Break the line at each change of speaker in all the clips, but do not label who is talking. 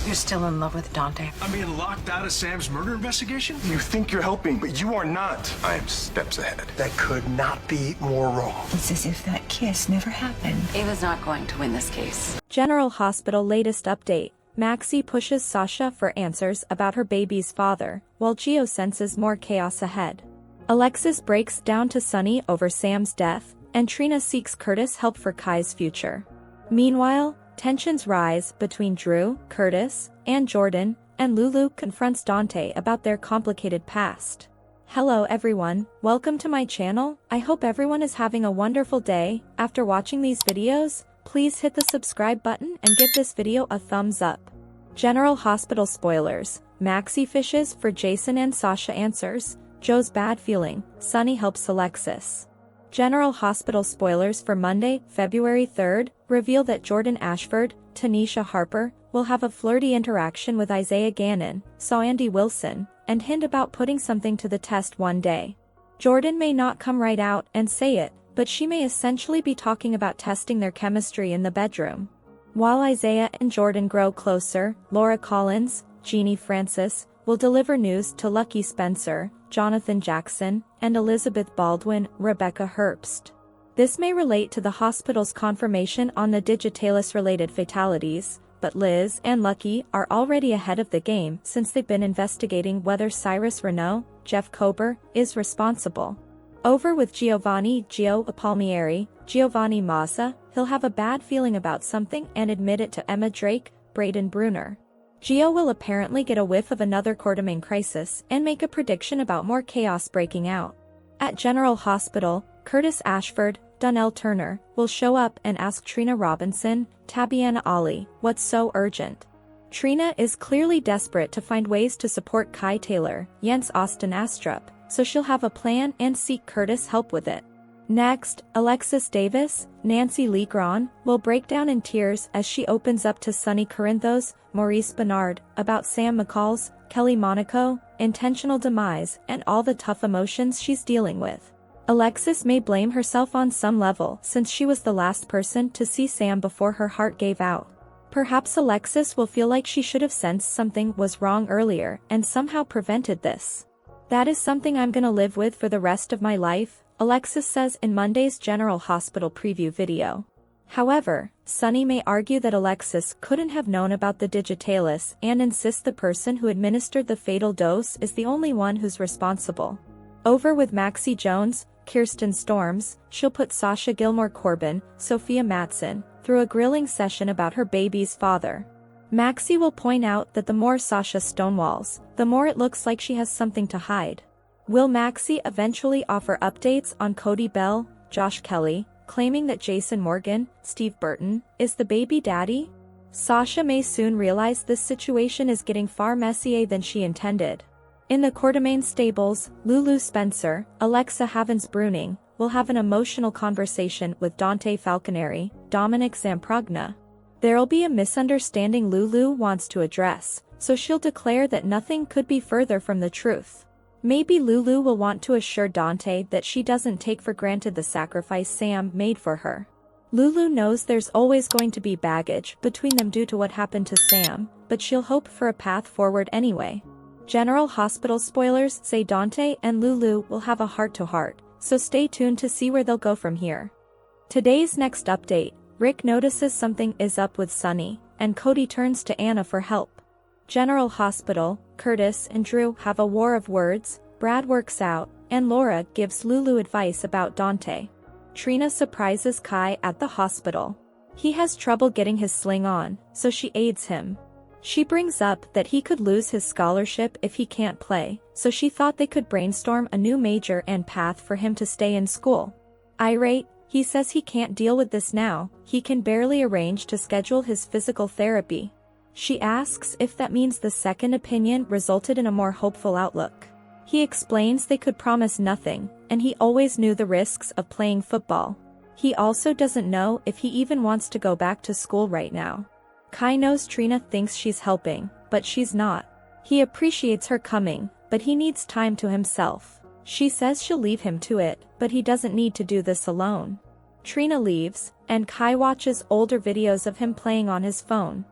You're still in love with Dante.
I'm being locked out of Sam's murder investigation?
You think you're helping, but you are not. I am steps ahead. That could not be more wrong.
It's as if that kiss never happened.
Ava's not going to win this case.
General Hospital latest update. Maxie pushes Sasha for answers about her baby's father, while Gio senses more chaos ahead. Alexis breaks down to Sonny over Sam's death, and Trina seeks Curtis help for Kai's future. Meanwhile, tensions rise between Drew, Curtis, and Jordan, and Lulu confronts Dante about their complicated past. Hello everyone, welcome to my channel. I hope everyone is having a wonderful day. After watching these videos, please hit the subscribe button and give this video a thumbs up. General Hospital spoilers. Maxie fishes for Jason and Sasha answers. Joe's bad feeling. Sonny helps Alexis. General Hospital spoilers for Monday, February 3rd, reveal that Jordan Ashford, Tanisha Harper, will have a flirty interaction with Isaiah Gannon, Andy Wilson, and hint about putting something to the test one day. Jordan may not come right out and say it, but she may essentially be talking about testing their chemistry in the bedroom. While Isaiah and Jordan grow closer, Laura Collins, Jeannie Francis, will deliver news to Lucky Spencer, Jonathan Jackson, and Elizabeth Baldwin, Rebecca Herbst. This may relate to the hospital's confirmation on the Digitalis-related fatalities, but Liz and Lucky are already ahead of the game since they've been investigating whether Cyrus Renault, Jeff Kober, is responsible. Over with Gio Palmieri, Giovanni Mazza, he'll have a bad feeling about something and admit it to Emma Drake, Braden Bruner. Gio will apparently get a whiff of another Quartermain crisis and make a prediction about more chaos breaking out. At General Hospital, Curtis Ashford, Donnell Turner, will show up and ask Trina Robinson, Tabiana Ali, what's so urgent. Trina is clearly desperate to find ways to support Kai Taylor, Jens Austin Astrup, so she'll have a plan and seek Curtis' help with it. Next, Alexis Davis, Nancy Lee Grahn, will break down in tears as she opens up to Sonny Corinthos, Maurice Bernard, about Sam McCall's, Kelly Monaco, intentional demise, and all the tough emotions she's dealing with. Alexis may blame herself on some level since she was the last person to see Sam before her heart gave out. Perhaps Alexis will feel like she should have sensed something was wrong earlier and somehow prevented this. That is something I'm gonna live with for the rest of my life, Alexis says in Monday's General Hospital preview video. However, Sonny may argue that Alexis couldn't have known about the Digitalis and insist the person who administered the fatal dose is the only one who's responsible. Over with Maxie Jones, Kirsten Storms, she'll put Sasha Gilmore Corbin, Sophia Matson, through a grilling session about her baby's father. Maxie will point out that the more Sasha stonewalls, the more it looks like she has something to hide. Will Maxie eventually offer updates on Cody Bell, Josh Kelly, claiming that Jason Morgan, Steve Burton, is the baby daddy? Sasha may soon realize this situation is getting far messier than she intended. In the Quartermain stables, Lulu Spencer, Alexa Havens-Bruning, will have an emotional conversation with Dante Falconeri, Dominic Zamprogna. There'll be a misunderstanding Lulu wants to address, so she'll declare that nothing could be further from the truth. Maybe Lulu will want to assure Dante that she doesn't take for granted the sacrifice Sam made for her. Lulu knows there's always going to be baggage between them due to what happened to Sam, but she'll hope for a path forward anyway. General Hospital spoilers say Dante and Lulu will have a heart-to-heart, so stay tuned to see where they'll go from here. Today's next update, Rick notices something is up with Sonny, and Cody turns to Anna for help. General Hospital, Curtis and Drew have a war of words, Brad works out, and Laura gives Lulu advice about Dante. Trina surprises Kai at the hospital. He has trouble getting his sling on, so she aids him. She brings up that he could lose his scholarship if he can't play, so she thought they could brainstorm a new major and path for him to stay in school. Irate, he says he can't deal with this now, he can barely arrange to schedule his physical therapy. She asks if that means the second opinion resulted in a more hopeful outlook. He explains they could promise nothing, and he always knew the risks of playing football. He also doesn't know if he even wants to go back to school right now. Kai knows Trina thinks she's helping, but she's not. He appreciates her coming, but he needs time to himself. She says she'll leave him to it, but he doesn't need to do this alone. Trina leaves, and Kai watches older videos of him playing on his phone.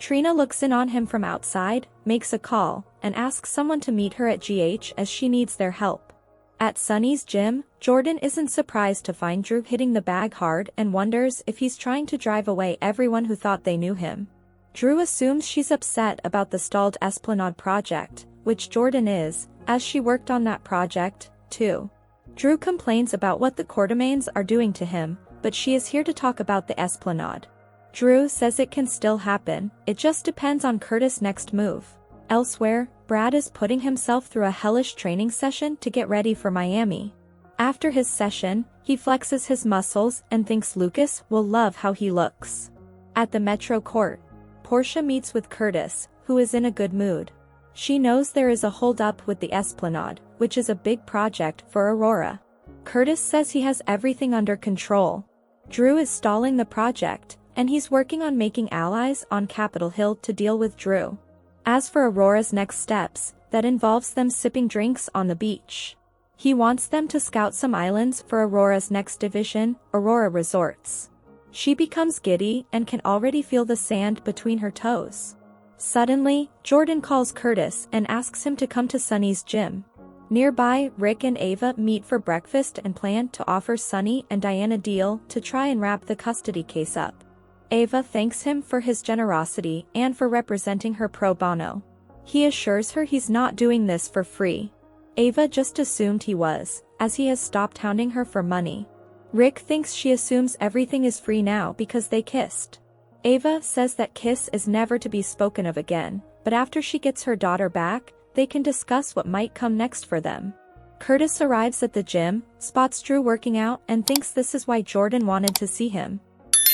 Trina looks in on him from outside, makes a call, and asks someone to meet her at GH as she needs their help. At Sonny's gym, Jordan isn't surprised to find Drew hitting the bag hard and wonders if he's trying to drive away everyone who thought they knew him. Drew assumes she's upset about the stalled Esplanade project, which Jordan is, as she worked on that project, too. Drew complains about what the Quartermaines are doing to him, but she is here to talk about the Esplanade. Drew says it can still happen, it just depends on Curtis' next move. Elsewhere, Brad is putting himself through a hellish training session to get ready for Miami. After his session, he flexes his muscles and thinks Lucas will love how he looks. At the Metro Court, Portia meets with Curtis, who is in a good mood. She knows there is a hold-up with the Esplanade, which is a big project for Aurora. Curtis says he has everything under control. Drew is stalling the project, and he's working on making allies on Capitol Hill to deal with Drew. As for Aurora's next steps, that involves them sipping drinks on the beach. He wants them to scout some islands for Aurora's next division, Aurora Resorts. She becomes giddy and can already feel the sand between her toes. Suddenly, Jordan calls Curtis and asks him to come to Sonny's gym. Nearby, Rick and Ava meet for breakfast and plan to offer Sonny and Diane a deal to try and wrap the custody case up. Ava thanks him for his generosity and for representing her pro bono. He assures her he's not doing this for free. Ava just assumed he was, as he has stopped hounding her for money. Rick thinks she assumes everything is free now because they kissed. Ava says that kiss is never to be spoken of again, but after she gets her daughter back, they can discuss what might come next for them. Curtis arrives at the gym, spots Drew working out and thinks this is why Jordan wanted to see him.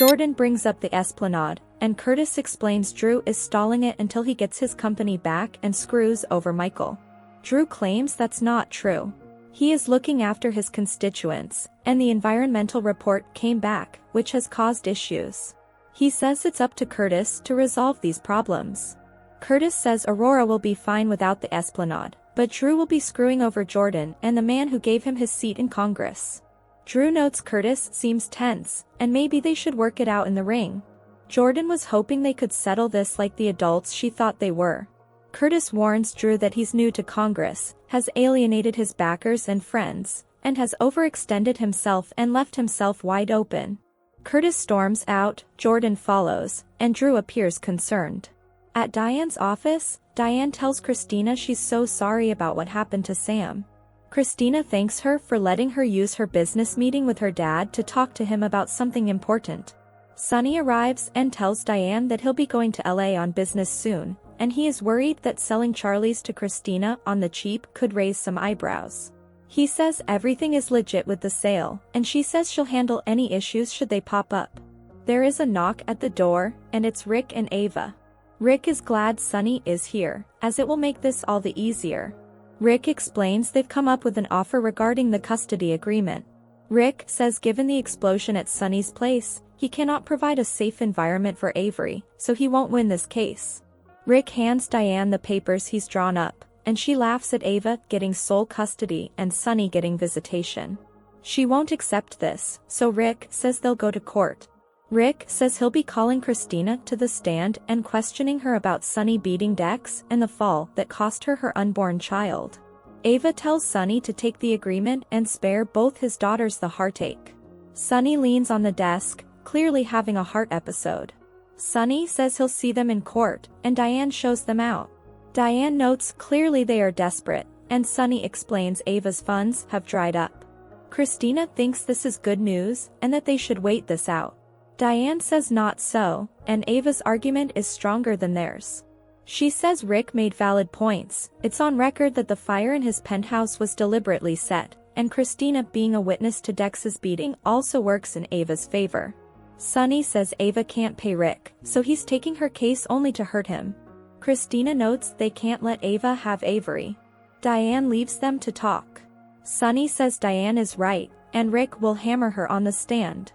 Jordan brings up the Esplanade, and Curtis explains Drew is stalling it until he gets his company back and screws over Michael. Drew claims that's not true. He is looking after his constituents, and the environmental report came back, which has caused issues. He says it's up to Curtis to resolve these problems. Curtis says Aurora will be fine without the Esplanade, but Drew will be screwing over Jordan and the man who gave him his seat in Congress. Drew notes Curtis seems tense, and maybe they should work it out in the ring. Jordan was hoping they could settle this like the adults she thought they were. Curtis warns Drew that he's new to Congress, has alienated his backers and friends, and has overextended himself and left himself wide open. Curtis storms out, Jordan follows, and Drew appears concerned. At Diane's office, Diane tells Christina she's so sorry about what happened to Sam. Christina thanks her for letting her use her business meeting with her dad to talk to him about something important. Sonny arrives and tells Diane that he'll be going to LA on business soon, and he is worried that selling Charlie's to Christina on the cheap could raise some eyebrows. He says everything is legit with the sale, and she says she'll handle any issues should they pop up. There is a knock at the door, and it's Rick and Ava. Rick is glad Sonny is here, as it will make this all the easier. Rick explains they've come up with an offer regarding the custody agreement. Rick says given the explosion at Sonny's place, he cannot provide a safe environment for Avery, so he won't win this case. Rick hands Diane the papers he's drawn up, and she laughs at Ava getting sole custody and Sonny getting visitation. She won't accept this, so Rick says they'll go to court. Rick says he'll be calling Christina to the stand and questioning her about Sonny beating Dex and the fall that cost her her unborn child. Ava tells Sonny to take the agreement and spare both his daughters the heartache. Sonny leans on the desk, clearly having a heart episode. Sonny says he'll see them in court, and Diane shows them out. Diane notes clearly they are desperate, and Sonny explains Ava's funds have dried up. Christina thinks this is good news, and that they should wait this out. Diane says not so, and Ava's argument is stronger than theirs. She says Rick made valid points, it's on record that the fire in his penthouse was deliberately set, and Christina being a witness to Dex's beating also works in Ava's favor. Sonny says Ava can't pay Rick, so he's taking her case only to hurt him. Christina notes they can't let Ava have Avery. Diane leaves them to talk. Sonny says Diane is right, and Rick will hammer her on the stand.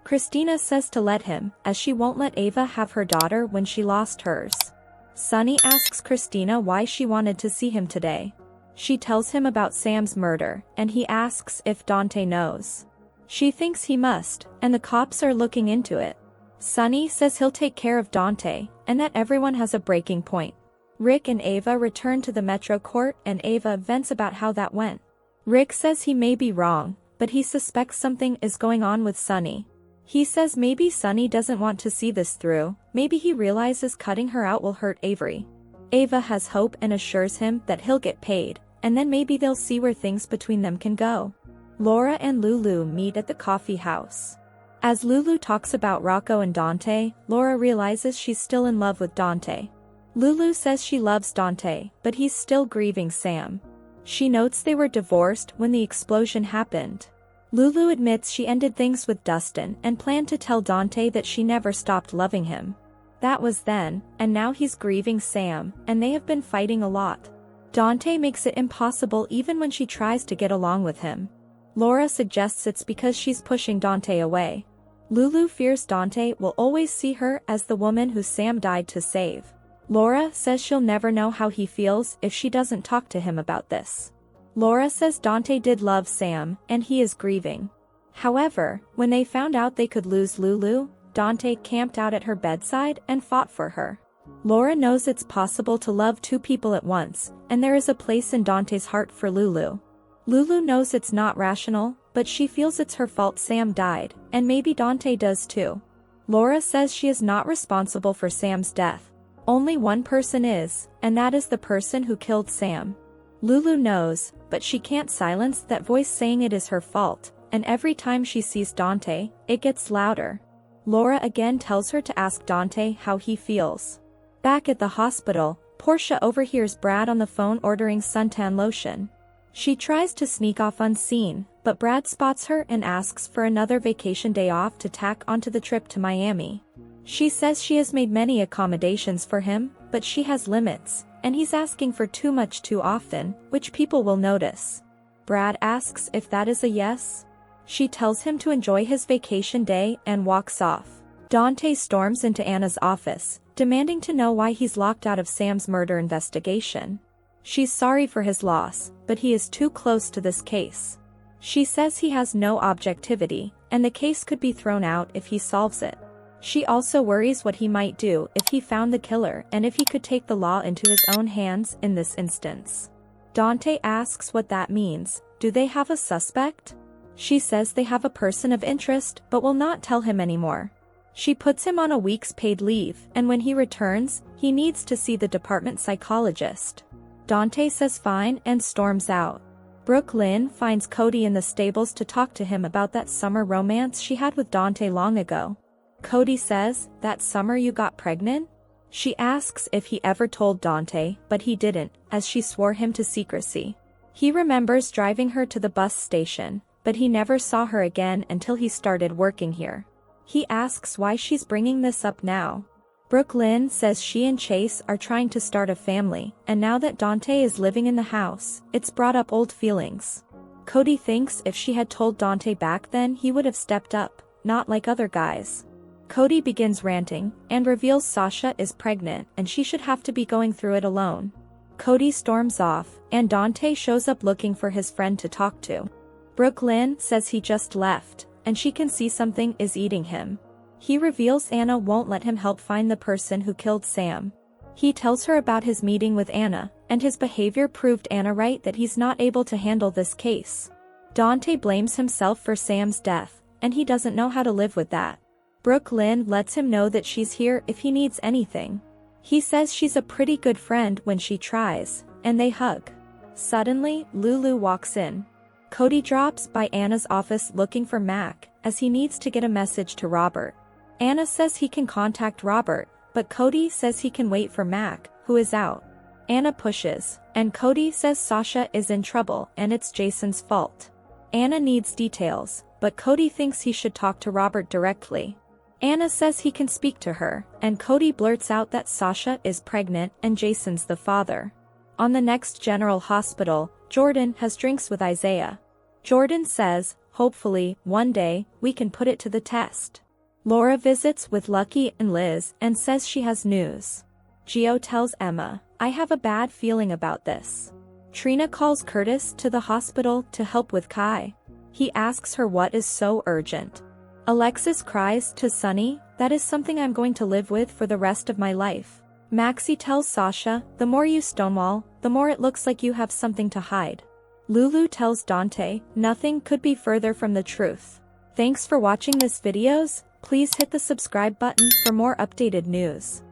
Christina says to let him, as she won't let Ava have her daughter when she lost hers. Sonny asks Christina why she wanted to see him today. She tells him about Sam's murder, and he asks if Dante knows. She thinks he must, and the cops are looking into it. Sonny says he'll take care of Dante, and that everyone has a breaking point. Rick and Ava return to the Metro Court and Ava vents about how that went. Rick says he may be wrong, but he suspects something is going on with Sonny. He says maybe Sonny doesn't want to see this through, maybe he realizes cutting her out will hurt Avery. Ava has hope and assures him that he'll get paid, and then maybe they'll see where things between them can go. Laura and Lulu meet at the coffee house. As Lulu talks about Rocco and Dante, Laura realizes she's still in love with Dante. Lulu says she loves Dante, but he's still grieving Sam. She notes they were divorced when the explosion happened. Lulu admits she ended things with Dustin and planned to tell Dante that she never stopped loving him. That was then, and now he's grieving Sam, and they have been fighting a lot. Dante makes it impossible even when she tries to get along with him. Laura suggests it's because she's pushing Dante away. Lulu fears Dante will always see her as the woman who Sam died to save. Laura says she'll never know how he feels if she doesn't talk to him about this. Laura says Dante did love Sam, and he is grieving. However, when they found out they could lose Lulu, Dante camped out at her bedside and fought for her. Laura knows it's possible to love two people at once, and there is a place in Dante's heart for Lulu. Lulu knows it's not rational, but she feels it's her fault Sam died, and maybe Dante does too. Laura says she is not responsible for Sam's death. Only one person is, and that is the person who killed Sam. Lulu knows, but she can't silence that voice saying it is her fault, and every time she sees Dante, it gets louder. Laura again tells her to ask Dante how he feels. Back at the hospital, Portia overhears Brad on the phone ordering suntan lotion. She tries to sneak off unseen, but Brad spots her and asks for another vacation day off to tack onto the trip to Miami. She says she has made many accommodations for him, but she has limits, and he's asking for too much too often, which people will notice. Brad asks if that is a yes. She tells him to enjoy his vacation day and walks off. Dante storms into Anna's office, demanding to know why he's locked out of Sam's murder investigation. She's sorry for his loss, but he is too close to this case. She says he has no objectivity, and the case could be thrown out if he solves it. She also worries what he might do if he found the killer and if he could take the law into his own hands in this instance. Dante asks what that means. Do they have a suspect? She says they have a person of interest but will not tell him anymore. She puts him on a week's paid leave, and when he returns, he needs to see the department psychologist. Dante says fine and storms out. Brooke Lynn finds Cody in the stables to talk to him about that summer romance she had with Dante long ago. Cody says, "That summer you got pregnant?" She asks if he ever told Dante, but he didn't, as she swore him to secrecy. He remembers driving her to the bus station, but he never saw her again until he started working here. He asks why she's bringing this up now. Brooke Lynn says she and Chase are trying to start a family, and now that Dante is living in the house, it's brought up old feelings. Cody thinks if she had told Dante back then he would have stepped up, not like other guys. Cody begins ranting, and reveals Sasha is pregnant and she should have to be going through it alone. Cody storms off, and Dante shows up looking for his friend to talk to. Brooke Lynn says he just left, and she can see something is eating him. He reveals Anna won't let him help find the person who killed Sam. He tells her about his meeting with Anna, and his behavior proved Anna right that he's not able to handle this case. Dante blames himself for Sam's death, and he doesn't know how to live with that. Brooke Lynn lets him know that she's here if he needs anything. He says she's a pretty good friend when she tries, and they hug. Suddenly, Lulu walks in. Cody drops by Anna's office looking for Mac, as he needs to get a message to Robert. Anna says he can contact Robert, but Cody says he can wait for Mac, who is out. Anna pushes, and Cody says Sasha is in trouble and it's Jason's fault. Anna needs details, but Cody thinks he should talk to Robert directly. Anna says he can speak to her, and Cody blurts out that Sasha is pregnant and Jason's the father. On the next General Hospital, Jordan has drinks with Isaiah. Jordan says, hopefully, one day, we can put it to the test. Laura visits with Lucky and Liz and says she has news. Gio tells Emma, I have a bad feeling about this. Trina calls Curtis to the hospital to help with Kai. He asks her what is so urgent. Alexis cries to Sonny, That is something I'm going to live with for the rest of my life. Maxie tells Sasha, the more you stonewall, the more it looks like you have something to hide. Lulu tells Dante, nothing could be further from the truth. Thanks for watching this videos. Please hit the subscribe button for more updated news.